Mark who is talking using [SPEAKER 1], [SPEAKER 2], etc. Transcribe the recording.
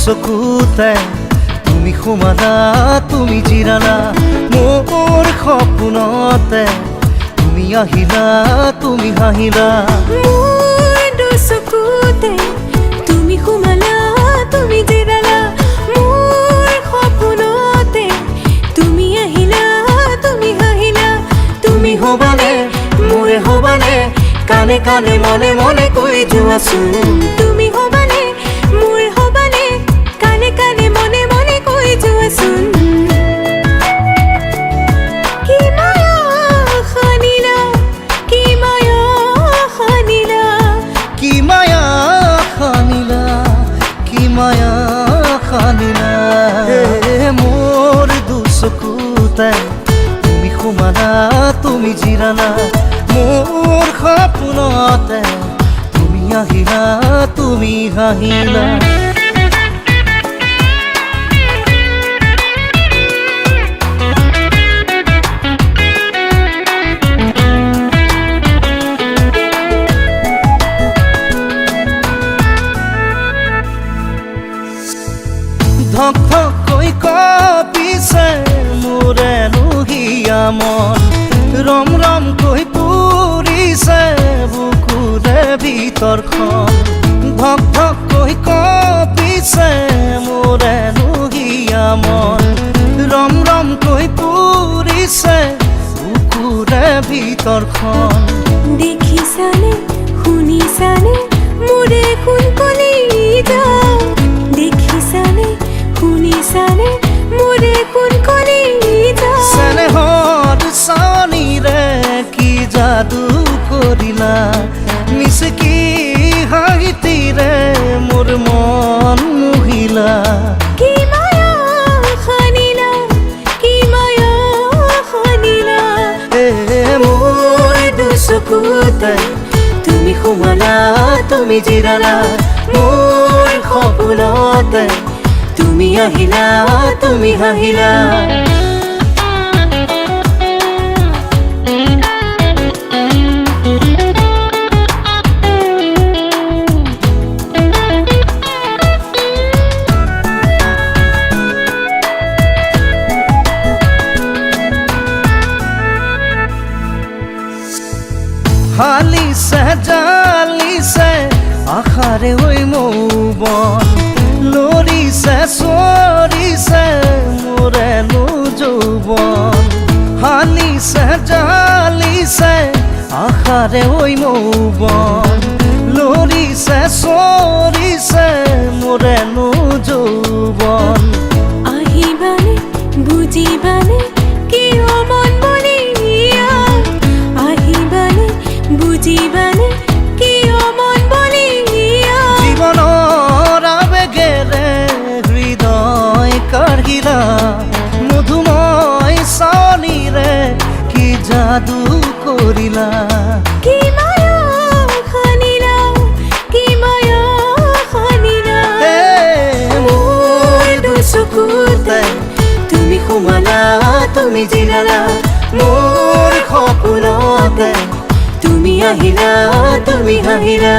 [SPEAKER 1] চকুতে তুমি সোমালা তুমি জিৰালা মোৰ সপোনতে তুমি আহিলা তুমি হাঁহিলা
[SPEAKER 2] মোৰ চকুতে তুমি সোমালা তুমি জিৰালা মোৰ সপোনতে তুমি আহিলা তুমি হাঁহিলা
[SPEAKER 1] তুমি হবানে মোৰে হবানে কানে কানে মনে মনে কৈ যোৱাচোন
[SPEAKER 2] তুমি হবানে মোৰ হবানে কানে কানে মনে মনে কৈ যোৱাচোন কি মায়া খানিলা কি মায়া খানিলা
[SPEAKER 1] কি মায়া খানিলা কি মায়া খানিলা মোৰ চকুতে তুমি সোমালা তুমি জিৰালা মোৰ সপোনতে তুমি আহিলা তুমি হাঁহিলা ধক ধক কৈ কঁপিছে মোৰে নুহিয়া মন ৰম ৰম কৈ পুৰিছে বুকুৰে ভিতৰখন ধক ধক কৈ কঁপিছে মোৰে নুহিয়া মন ৰম ৰম কৈ পুৰিছে বুকুৰে ভিতৰখন
[SPEAKER 2] দেখিছানে শুনিছানে মোৰে কোন কলিজা দেখিছানে শুনিছানে মোৰে কোন কলিজা
[SPEAKER 1] স্নেহৰ চানিৰে কি যাদু কৰিলা মিচকি হাঁহিতিৰে মোৰ মন মুহিলা
[SPEAKER 2] কি মায়া খানিলা কি মায়া খানিলা
[SPEAKER 1] মোৰ চকুতে তুমি সোমালা তুমি জিৰালা মোৰ সপোনতে তুমি আহিলা তুমি হাঁহিলা হালিছে জালিছে আশাৰে ঐ মৌবন লৰিছে চৰিছে মোৰে যৌৱন হালিছে জালিছে আশাৰে ঐ মৌবন লৰিছে চৰিছে মোৰে যৌৱন
[SPEAKER 2] আহিবানে বুজিবানে কিয় মন বলিয়া আহিবানে বুজিবানে কিয় মন বলিয়া
[SPEAKER 1] জীৱনৰ আবেগেৰে হৃদয় কাঢ়িলা মধুময় চানিৰে কি যাদু কৰিলা
[SPEAKER 2] কি মায়া খানিলা কি মায়া খানিলা
[SPEAKER 1] মোৰ চকুতে তুমি সোমালা তুমি জিৰালা মোৰ সপোনতে তুমি আহিলা তুমি হাঁহিলা